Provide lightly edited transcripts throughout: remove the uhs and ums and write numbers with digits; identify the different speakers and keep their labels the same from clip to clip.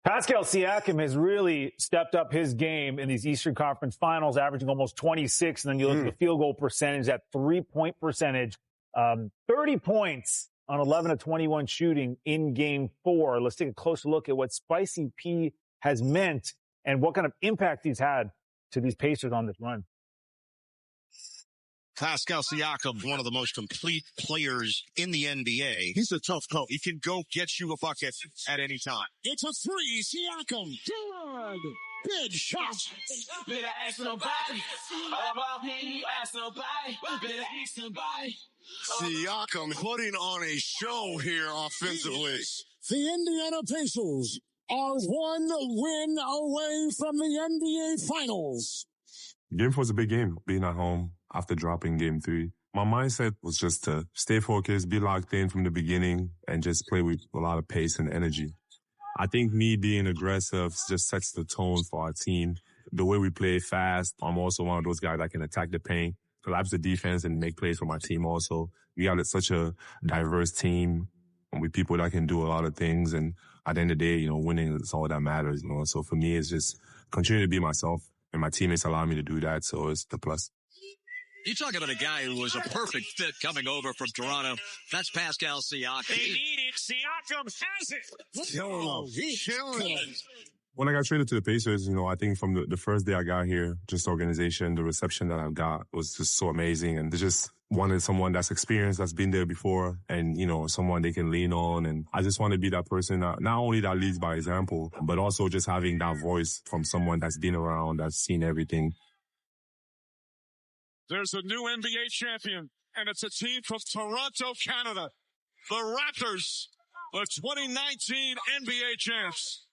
Speaker 1: Pascal Siakam has really stepped up his game in these Eastern Conference Finals, averaging almost 26. And then you look at the field goal percentage, that three-point percentage, 30 points on 11 of 21 shooting in Game 4. Let's take a closer look at what Spicy P has meant and what kind of impact he's had to these Pacers on this run.
Speaker 2: Pascal Siakam, one of the most complete players in the NBA.
Speaker 3: He's a tough coach.
Speaker 2: He can go get you a bucket at any time.
Speaker 3: It's a three, Siakam. Good. Big shot.
Speaker 4: Better ask nobody. Ask nobody. Better ask somebody.
Speaker 3: Siakam putting on a show here offensively. The Indiana Pacers are one win away from the NBA Finals.
Speaker 5: Game 4 was a big game, being at home after dropping Game 3. My mindset was just to stay focused, be locked in from the beginning, and just play with a lot of pace and energy. I think me being aggressive just sets the tone for our team. The way we play fast, I'm also one of those guys that can attack the paint, collapse the defense, and make plays for my team also. We got such a diverse team with people that can do a lot of things, and at the end of the day, winning is all that matters, So for me, it's just continue to be myself, and my teammates allow me to do that, so it's the plus.
Speaker 2: You talk about a guy who was a perfect fit coming over from Toronto. That's Pascal Siakam.
Speaker 4: They need it. Siakam has it.
Speaker 3: Killing him.
Speaker 5: When I got traded to the Pacers, I think from the first day I got here, just the organization, the reception that I got was just so amazing. And they just wanted someone that's experienced, that's been there before, and, someone they can lean on. And I just want to be that person, not only that leads by example, but also just having that voice from someone that's been around, that's seen everything.
Speaker 6: There's a new NBA champion, and it's a team from Toronto, Canada. The Raptors, the 2019 NBA champs.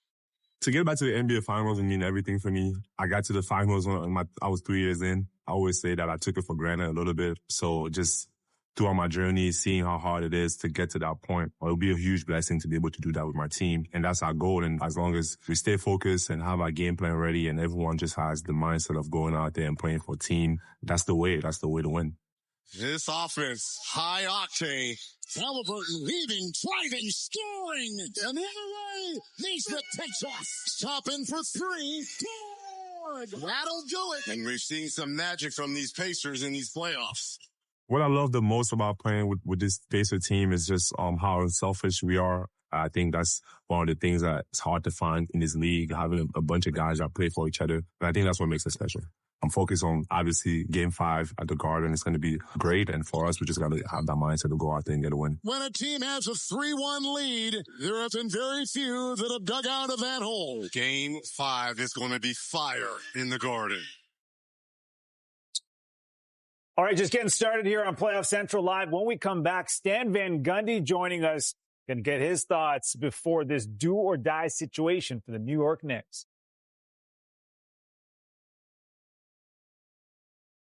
Speaker 5: To get back to the NBA Finals and mean everything for me, I got to the Finals when I was 3 years in. I always say that I took it for granted a little bit. So just throughout my journey, seeing how hard it is to get to that point, it'll be a huge blessing to be able to do that with my team. And that's our goal. And as long as we stay focused and have our game plan ready and everyone just has the mindset of going out there and playing for a team, that's the way to win.
Speaker 3: This offense, high octane. Halliburton leading, driving, scoring. And the other way, Naismith takes off. Stopping for three. Good. That'll do it. And we're seeing some magic from these Pacers in these playoffs.
Speaker 5: What I love the most about playing with this Pacer team is just how unselfish we are. I think that's one of the things that's hard to find in this league, having a bunch of guys that play for each other. And I think that's what makes it special. I'm focused on, obviously, Game 5 at the Garden. It's going to be great. And for us, we just got to have that mindset to go out there and get a win.
Speaker 3: When a team has a 3-1 lead, there have been very few that have dug out of that hole. Game 5 is going to be fire in the Garden.
Speaker 1: All right, just getting started here on Playoff Central Live. When we come back, Stan Van Gundy joining us, going to get his thoughts before this do-or-die situation for the New York Knicks.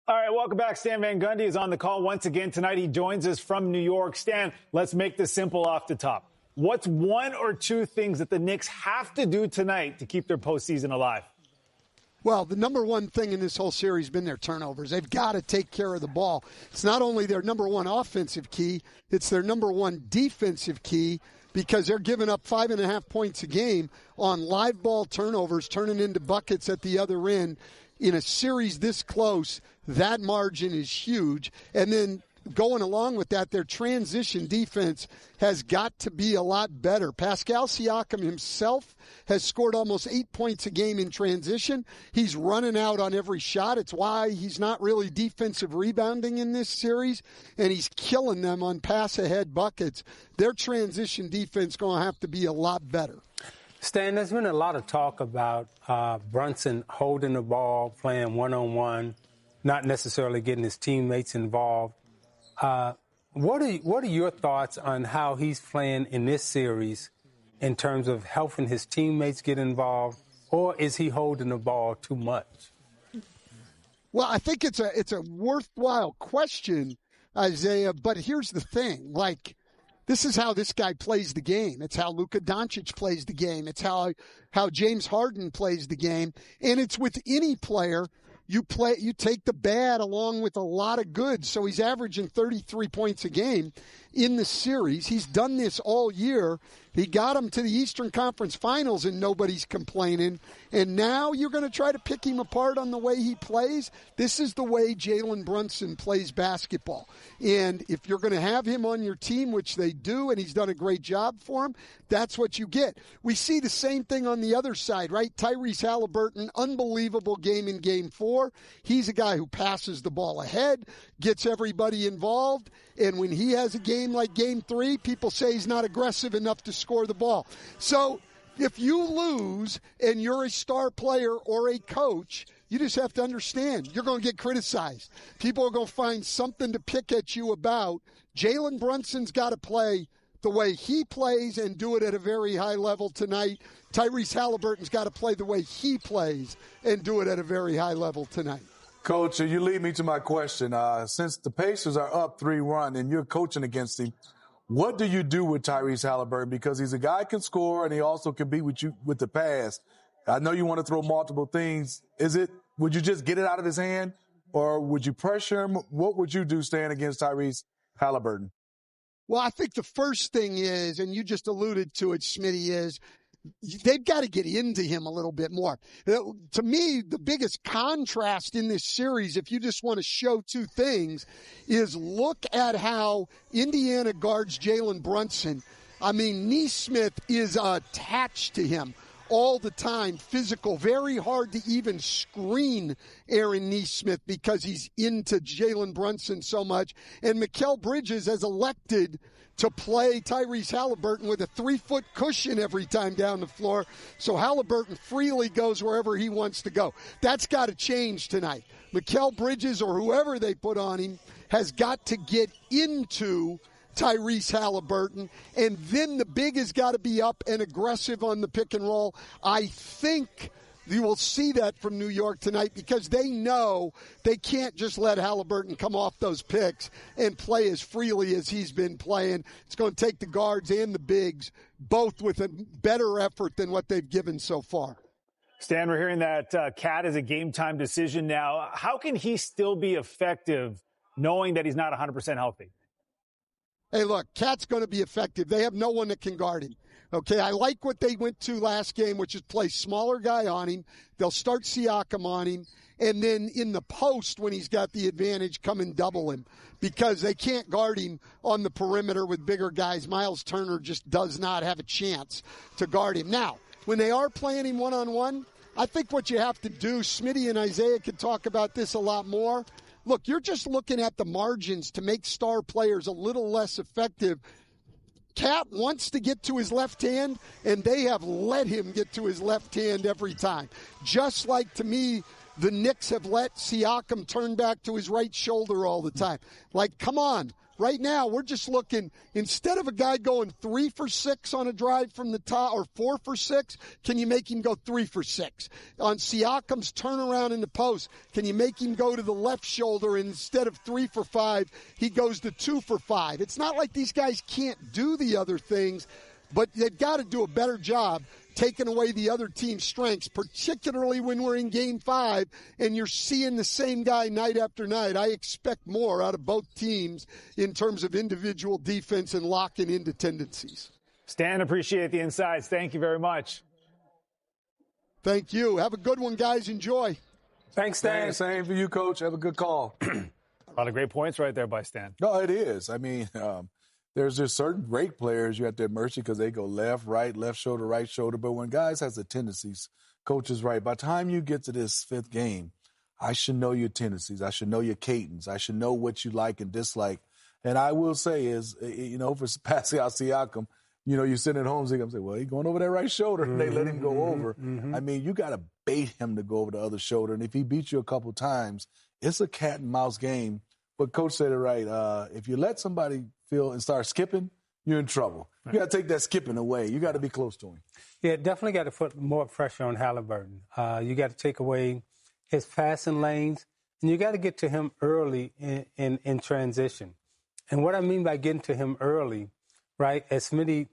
Speaker 1: All right, welcome back. Stan Van Gundy is on the call once again tonight. He joins us from New York. Stan, let's make this simple off the top. What's one or two things that the Knicks have to do tonight to keep their postseason alive?
Speaker 7: Well, the number one thing in this whole series has been their turnovers. They've got to take care of the ball. It's not only their number one offensive key, it's their number one defensive key because they're giving up 5.5 points a game on live ball turnovers, turning into buckets at the other end. In a series this close, that margin is huge. And then going along with that, their transition defense has got to be a lot better. Pascal Siakam himself has scored almost 8 points a game in transition. He's running out on every shot. It's why he's not really defensive rebounding in this series, and he's killing them on pass-ahead buckets. Their transition defense going to have to be a lot better.
Speaker 8: Stan, there's been a lot of talk about Brunson holding the ball, playing one-on-one, not necessarily getting his teammates involved. What are your thoughts on how he's playing in this series in terms of helping his teammates get involved, or is he holding the ball too much?
Speaker 7: Well, I think it's a worthwhile question, Isaiah, but here's the thing. This is how this guy plays the game. It's how Luka Doncic plays the game. It's how James Harden plays the game. And it's with any player. You take the bad along with a lot of good. So he's averaging 33 points a game in the series. He's done this all year. He got them to the Eastern Conference Finals, and nobody's complaining. And now you're going to try to pick him apart on the way he plays? This is the way Jalen Brunson plays basketball. And if you're going to have him on your team, which they do, and he's done a great job for him, that's what you get. We see the same thing on the other side, right? Tyrese Halliburton, unbelievable game in Game 4. He's a guy who passes the ball ahead, gets everybody involved, and when he has a game like Game 3, people say he's not aggressive enough to score the ball. So if you lose and you're a star player or a coach, you just have to understand you're going to get criticized. People are going to find something to pick at you about. Jalen Brunson's got to play the way he plays and do it at a very high level tonight. Tyrese Halliburton's got to play the way he plays and do it at a very high level tonight.
Speaker 9: Coach, you lead me to my question. Since the Pacers are up 3-1 and you're coaching against him, what do you do with Tyrese Halliburton? Because he's a guy who can score and he also can be with you with the pass. I know you want to throw multiple things. Would you just get it out of his hand or would you pressure him? What would you do staying against Tyrese Halliburton?
Speaker 7: Well, I think the first thing is, and you just alluded to it, Smitty, is they've got to get into him a little bit more. To me, the biggest contrast in this series, if you just want to show two things, is look at how Indiana guards Jalen Brunson. I mean, Nesmith is attached to him all the time, physical, very hard to even screen Aaron Nesmith because he's into Jalen Brunson so much. And Mikal Bridges has elected to play Tyrese Halliburton with a 3-foot cushion every time down the floor. So Halliburton freely goes wherever he wants to go. That's got to change tonight. Mikal Bridges or whoever they put on him has got to get into Tyrese Halliburton, and then the big has got to be up and aggressive on the pick and roll. I think you will see that from New York tonight because they know they can't just let Halliburton come off those picks and play as freely as he's been playing. It's going to take the guards and the bigs both with a better effort than what they've given so far.
Speaker 1: Stan, we're hearing that Cat is a game-time decision now. How can he still be effective knowing that he's not 100% healthy?
Speaker 7: Hey, look, Cat's going to be effective. They have no one that can guard him. Okay, I like what they went to last game, which is play smaller guy on him. They'll start Siakam on him. And then in the post, when he's got the advantage, come and double him. Because they can't guard him on the perimeter with bigger guys. Miles Turner just does not have a chance to guard him. Now, when they are playing him one-on-one, I think what you have to do, Smitty and Isaiah could talk about this a lot more. Look, you're just looking at the margins to make star players a little less effective. Cat wants to get to his left hand, and they have let him get to his left hand every time. Just like, to me, the Knicks have let Siakam turn back to his right shoulder all the time. Like, come on. Right now, we're just looking, instead of a guy going 3 for 6 on a drive from the top or 4 for 6, can you make him go 3 for 6? On Siakam's turnaround in the post, can you make him go to the left shoulder and instead of 3 for 5, he goes to 2 for 5? It's not like these guys can't do the other things, but they've got to do a better job taking away the other team's strengths, particularly when we're in Game 5 and you're seeing the same guy night after night. I expect more out of both teams in terms of individual defense and locking into tendencies.
Speaker 1: Stan, appreciate the insights. Thank you very much.
Speaker 7: Thank you. Have a good one, guys. Enjoy.
Speaker 8: Thanks, Stan.
Speaker 9: Same for you, Coach. Have a good call.
Speaker 1: A lot of great points right there by Stan.
Speaker 9: No, it is. I mean, there's just certain great players you have to at mercy because they go left, right shoulder, right shoulder. But when guys has the tendencies, Coach is right. By the time you get to this fifth game, I should know your tendencies. I should know your cadence. I should know what you like and dislike. And I will say is, for Pascal Siakam, you're sitting at home and say, well, he's going over that right shoulder. And they let him go over. Mm-hmm. I mean, you got to bait him to go over the other shoulder. And if he beats you a couple times, it's a cat and mouse game. But Coach said it right. If you let somebody feel and start skipping, you're in trouble. You got to take that skipping away. You got to be close to him.
Speaker 8: Yeah, definitely got to put more pressure on Halliburton. You got to take away his passing lanes, and you got to get to him early in transition. And what I mean by getting to him early, right, as Smitty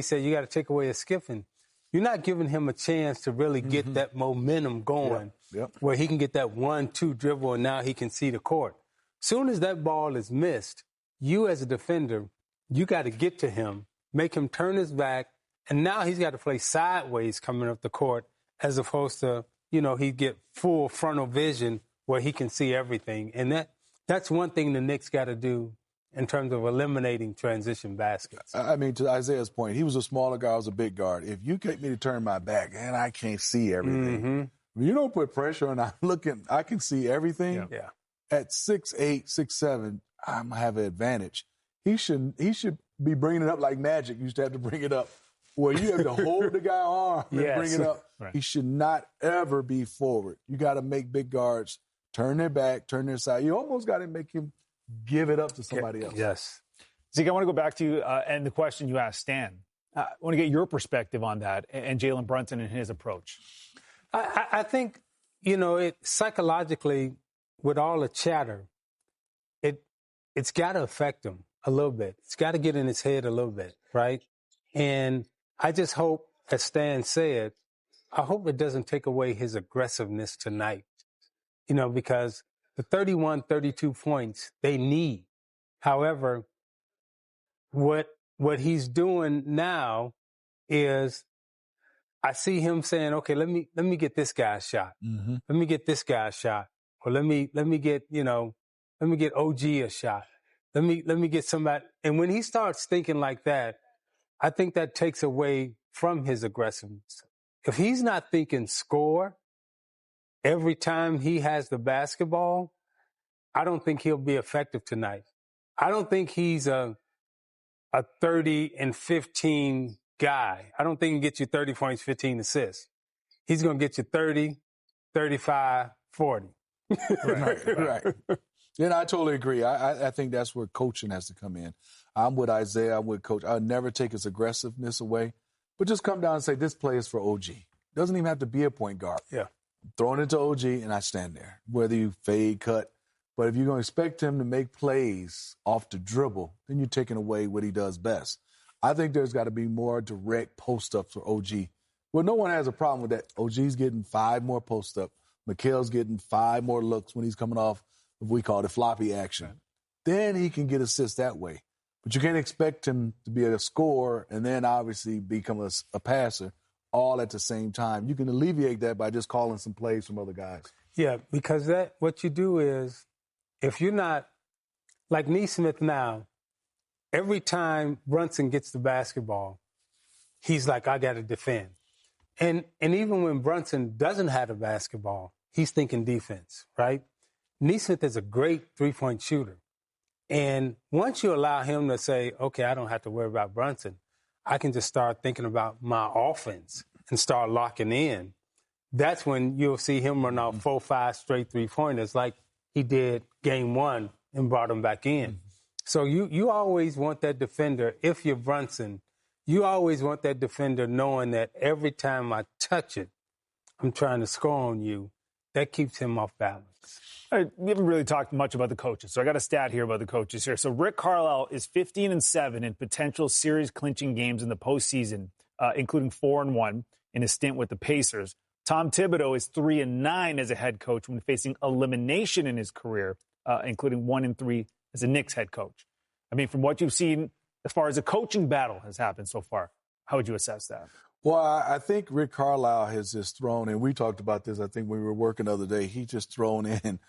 Speaker 8: said, you got to take away his skipping. You're not giving him a chance to really get that momentum going where he can get that 1-2 dribble and now he can see the court. Soon as that ball is missed, you as a defender, you got to get to him, make him turn his back, And now he's got to play sideways coming up the court as opposed to, he get full frontal vision where he can see everything. And that's one thing the Knicks got to do in terms of eliminating transition baskets.
Speaker 9: I mean, to Isaiah's point, he was a smaller guy, I was a big guard. If you get me to turn my back, and I can't see everything.
Speaker 8: Mm-hmm.
Speaker 9: When you don't put pressure on, I can see everything.
Speaker 8: Yeah.
Speaker 9: At 6'8", 6'7", I'm going to have an advantage. He should be bringing it up like Magic used to have to bring it up, where you have to hold the guy's arm and bring it up.
Speaker 1: Right.
Speaker 9: He should not ever be forward. You got to make big guards turn their back, turn their side. You almost got to make him give it up to somebody else.
Speaker 8: Yes.
Speaker 1: Zeke, I want to go back to you and the question you asked Stan. I want to get your perspective on that and Jalen Brunson and his approach.
Speaker 8: I think, it psychologically, with all the chatter, it's got to affect him a little bit. It's got to get in his head a little bit, right? And I just hope, as Stan said, I hope it doesn't take away his aggressiveness tonight, because the 31, 32 points they need. However, what he's doing now is I see him saying, okay, let me get this guy a shot.
Speaker 9: Mm-hmm.
Speaker 8: Let me get this guy a shot. Or let me get OG a shot. Let me get somebody. And when he starts thinking like that, I think that takes away from his aggressiveness. If he's not thinking score every time he has the basketball, I don't think he'll be effective tonight. I don't think he's a 30 and 15 guy. I don't think he can get you 30 points, 15 assists. He's going to get you 30, 35, 40.
Speaker 9: Right. Yeah, I totally agree. I think that's where coaching has to come in. I'm with Isaiah. I'm with Coach. I'll never take his aggressiveness away, but just come down and say, this play is for OG. Doesn't even have to be a point guard.
Speaker 8: Yeah.
Speaker 9: Throwing it to OG, and I stand there, whether you fade, cut. But if you're going to expect him to make plays off the dribble, then you're taking away what he does best. I think there's got to be more direct post-ups for OG. Well, no one has a problem with that. OG's getting 5 more post-ups. Mikal's getting 5 more looks when he's coming off of we call it floppy action. Then he can get assists that way. But you can't expect him to be a scorer and then obviously become a passer all at the same time. You can alleviate that by just calling some plays from other guys.
Speaker 8: Yeah, because what you do is, if you're not, like Nesmith now, every time Brunson gets the basketball, he's like, I got to defend. And even when Brunson doesn't have the basketball, he's thinking defense, right? Nesmith is a great three-point shooter. And once you allow him to say, okay, I don't have to worry about Brunson, I can just start thinking about my offense and start locking in. That's when you'll see him run off 4-5 straight three-pointers like he did game 1 and brought him back in. Mm-hmm. So you always want that defender, if you're Brunson, you always want that defender knowing that every time I touch it, I'm trying to score on you. That keeps him off balance.
Speaker 1: All right, we haven't really talked much about the coaches, so I got a stat here about the coaches here. So Rick Carlisle is 15-7 in potential series-clinching games in the postseason, including 4-1 in his stint with the Pacers. Tom Thibodeau is 3-9 as a head coach when facing elimination in his career, including 1-3 as a Knicks head coach. I mean, from what you've seen as far as a coaching battle has happened so far, how would you assess that?
Speaker 9: Well, I think Rick Carlisle has just thrown in. We talked about this, I think, when we were working the other day. He just thrown in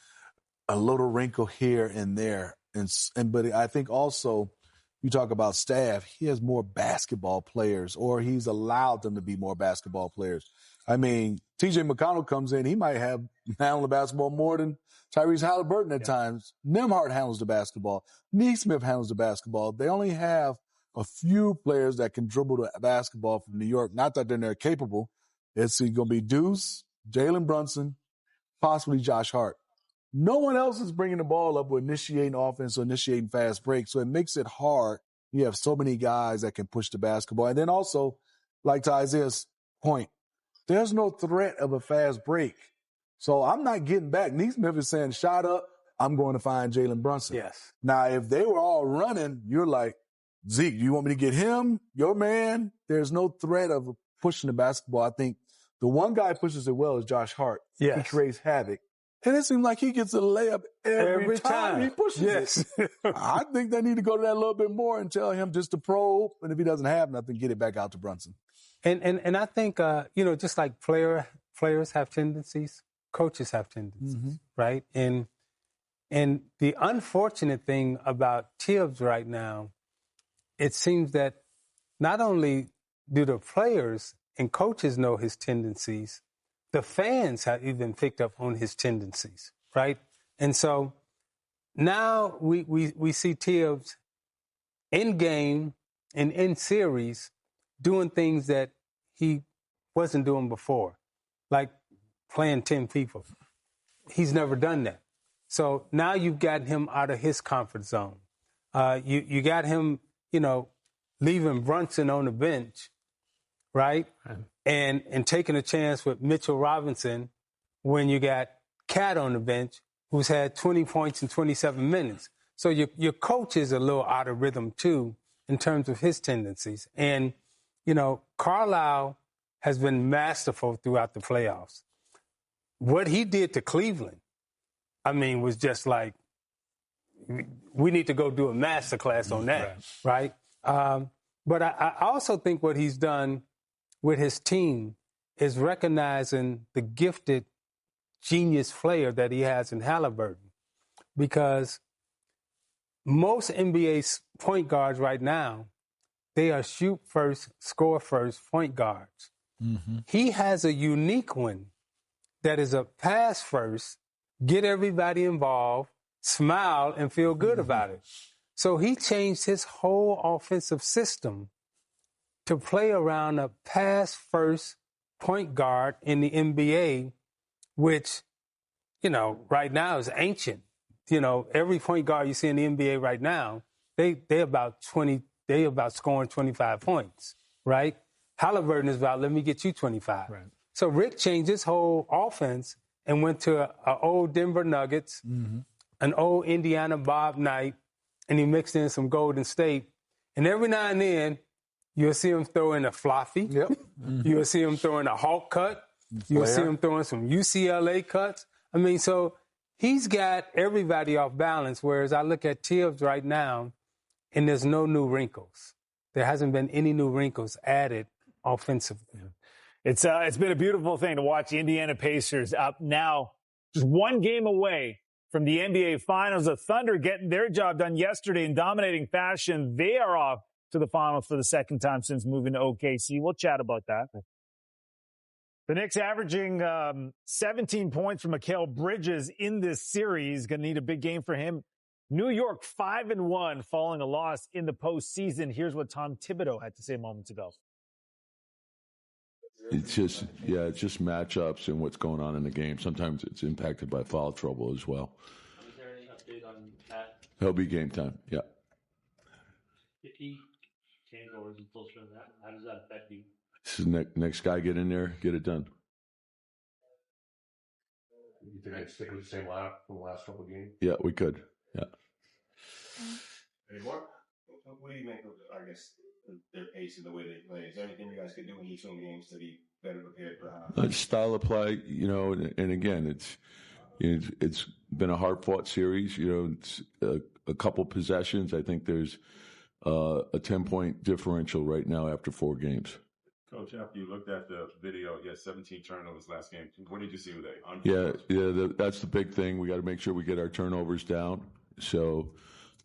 Speaker 9: a little wrinkle here and there. But I think also, you talk about staff, he has more basketball players, or he's allowed them to be more basketball players. I mean, T.J. McConnell comes in, he might have handled the basketball more than Tyrese Halliburton at times. Nembhard handles the basketball. Nesmith handles the basketball. They only have a few players that can dribble the basketball from New York. Not that they're capable. It's going to be Deuce, Jalen Brunson, possibly Josh Hart. No one else is bringing the ball up or initiating offense or initiating fast breaks, so it makes it hard. You have so many guys that can push the basketball. And then also, like to Isaiah's point, there's no threat of a fast break. So I'm not getting back. Nesmith is saying, shot up, I'm going to find Jalen Brunson.
Speaker 8: Yes.
Speaker 9: Now, if they were all running, you're like, Zeke, you want me to get him, your man? There's no threat of pushing the basketball. I think the one guy pushes it well is Josh Hart.
Speaker 8: Yes.
Speaker 9: He creates havoc. And it seems like he gets a layup every time he pushes it. I think they need to go to that a little bit more and tell him just to probe, and if he doesn't have nothing, get it back out to Brunson.
Speaker 8: And I think, just like players have tendencies, coaches have tendencies, right? And the unfortunate thing about Tibbs right now, it seems that not only do the players and coaches know his tendencies, the fans have even picked up on his tendencies, right? And so now we see Tibbs in game and in series doing things that he wasn't doing before, like playing 10 people. He's never done that. So now you've got him out of his comfort zone. You got him, leaving Brunson on the bench, right? And taking a chance with Mitchell Robinson when you got Cat on the bench, who's had 20 points in 27 minutes. So your coach is a little out of rhythm, too, in terms of his tendencies. And, Carlisle has been masterful throughout the playoffs. What he did to Cleveland, was just like, we need to go do a masterclass on that, right? But I also think what he's done with his team is recognizing the gifted genius player that he has in Halliburton. Because most NBA point guards right now, they are shoot first, score first point guards. Mm-hmm. He has a unique one that is a pass first, get everybody involved, smile, and feel good about it. So he changed his whole offensive system to play around a pass-first point guard in the NBA, which, right now is ancient. Every point guard you see in the NBA right now, they about scoring 25 points, right? Halliburton is about, let me get you 25. Right. So Rick changed his whole offense and went to an old Denver Nuggets, an old Indiana Bob Knight, and he mixed in some Golden State. And every now and then, you'll see him throw in a floppy. Yep. Mm-hmm. You'll see him throw in a Hawk cut. You'll see him throwing some UCLA cuts. So he's got everybody off balance, whereas I look at Tibbs right now, and there's no new wrinkles. There hasn't been any new wrinkles added offensively.
Speaker 1: It's been a beautiful thing to watch the Indiana Pacers up now just one game away from the NBA Finals. The Thunder getting their job done yesterday in dominating fashion. They are off to the finals for the second time since moving to OKC. We'll chat about that. The Knicks averaging 17 points from Mikal Bridges in this series. Going to need a big game for him. New York 5-1 following a loss in the postseason. Here's what Tom Thibodeau had to say moments ago.
Speaker 10: It's just matchups and what's going on in the game. Sometimes it's impacted by foul trouble as well.
Speaker 11: Is there any update on that?
Speaker 10: It'll be game time, yeah.
Speaker 11: If he can't go as closer to that, how does that affect you?
Speaker 10: This is next guy, get in there, get it done.
Speaker 12: You think I'd stick with the same lineup from the last couple of games?
Speaker 10: Yeah, we could, yeah.
Speaker 12: Any more? What do you make of, their pace and the way they play? Is there anything you guys could do in each one games to be better prepared for
Speaker 10: style of play, and again, it's been a hard-fought series. It's a couple possessions. I think there's a 10-point differential right now after 4 games.
Speaker 13: Coach, after you looked at the video, you had 17 turnovers last game. What did you see with that?
Speaker 10: Yeah, that's the big thing. We got to make sure we get our turnovers down. So,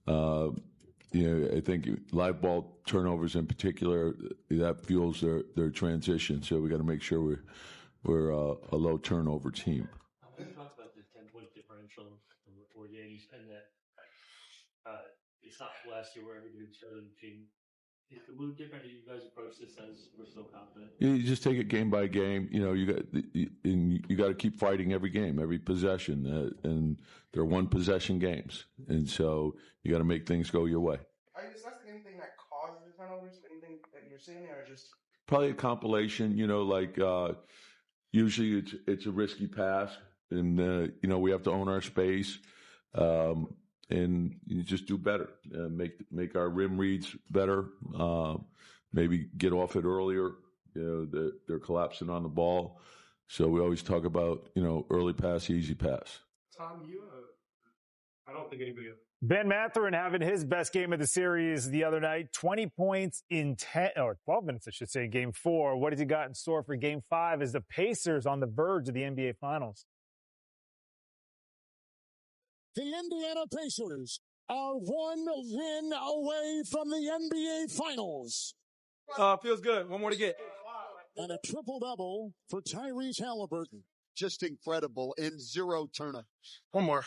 Speaker 10: I think live ball turnovers in particular, that fuels their transition. So we got to make sure we're a low turnover team.
Speaker 11: When you talk about the 10-point differential in the 4 games, and that it's not last year where everybody's starting the team. Is it a little different? Do you guys approach this as we're so confident?
Speaker 10: You just take it game by game. You got to keep fighting every game, every possession, and they're 1-possession games, and so you got to make things go your way.
Speaker 12: Is that anything that causes the turnovers? Anything that you're seeing there, or just
Speaker 10: probably a compilation? Usually it's a risky pass, and we have to own our space. And you just do better, make our rim reads better, maybe get off it earlier. They're collapsing on the ball. So we always talk about, early pass, easy pass.
Speaker 14: Tom, I don't think anybody else.
Speaker 1: Ben Mathurin having his best game of the series the other night. 20 points in 12 minutes, I should say, Game 4. What has he got in store for Game 5 as the Pacers on the verge of the NBA Finals?
Speaker 3: The Indiana Pacers are 1 win away from the NBA Finals.
Speaker 14: Feels good. One more to get.
Speaker 3: And a triple-double for Tyrese Halliburton.
Speaker 15: Just incredible in 0 turnovers.
Speaker 14: One more.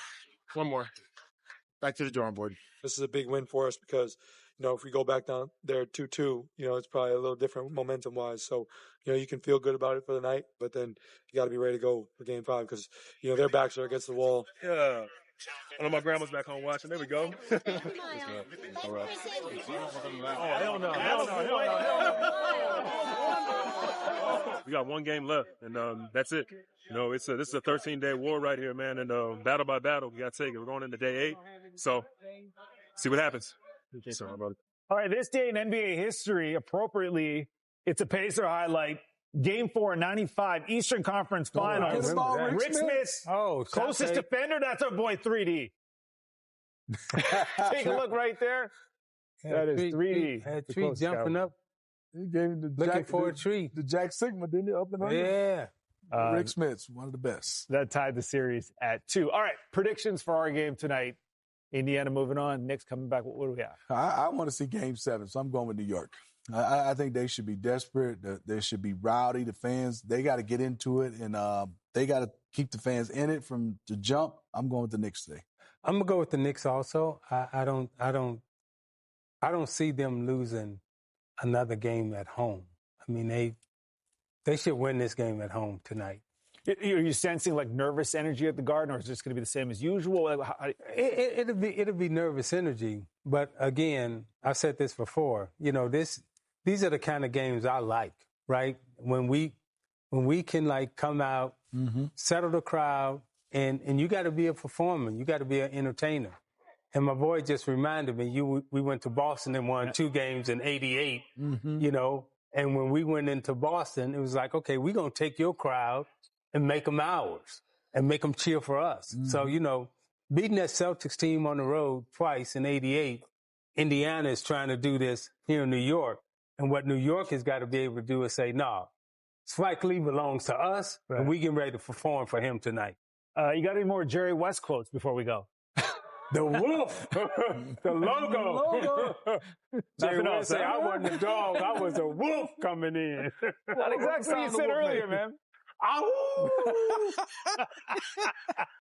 Speaker 14: Back to the drawing board. This is a big win for us because, if we go back down there 2-2, it's probably a little different momentum-wise. So, you can feel good about it for the night, but then you got to be ready to go for Game 5 because, their backs are against the wall.
Speaker 16: Yeah. I know my grandma's back home watching. There we go.
Speaker 3: All right.
Speaker 16: Oh, hell no. We got 1 game left, and that's it. This is a 13-day war right here, man, and battle by battle, we got to take it. We're going into day 8, so see what happens.
Speaker 1: All right, this day in NBA history, appropriately, it's a Pacer highlight. Game 4, 95, Eastern Conference Finals. Rick Smith, closest defender, that's our boy 3D. Take a look right there. That is 3D.
Speaker 8: Had tree jumping up.
Speaker 9: He gave him
Speaker 8: looking for a tree.
Speaker 9: The Jack Sigma, didn't he? Up and under?
Speaker 8: Yeah.
Speaker 9: Rick Smith's one of the best.
Speaker 1: That tied the series at 2. All right, predictions for our game tonight. Indiana moving on. Knicks coming back. What do we have?
Speaker 9: I want to see Game 7, so I'm going with New York. I think they should be desperate. They should be rowdy. The fans, they got to get into it, and they got to keep the fans in it from the jump. I'm going with the Knicks today.
Speaker 8: I'm gonna go with the Knicks also. I don't see them losing another game at home. I mean, they should win this game at home tonight.
Speaker 1: Are you sensing like nervous energy at the Garden, or is it just going to be the same as usual?
Speaker 8: It'll be nervous energy. But again, I've said this before. These are the kind of games I like, right? When we can come out, settle the crowd, and you got to be a performer. You got to be an entertainer. And my boy just reminded me, we went to Boston and won 2 games in '88. And when we went into Boston, it was like, okay, we're gonna take your crowd and make them ours and make them cheer for us. So, beating that Celtics team on the road twice in '88, Indiana is trying to do this here in New York. And what New York has got to be able to do is say, no, Spike Lee belongs to us, and we getting ready to perform for him tonight.
Speaker 1: You got any more Jerry West quotes before we go?
Speaker 8: The wolf, the logo. Jerry West said, I wasn't a dog, I was a wolf coming in.
Speaker 1: Not exactly what you said earlier, man.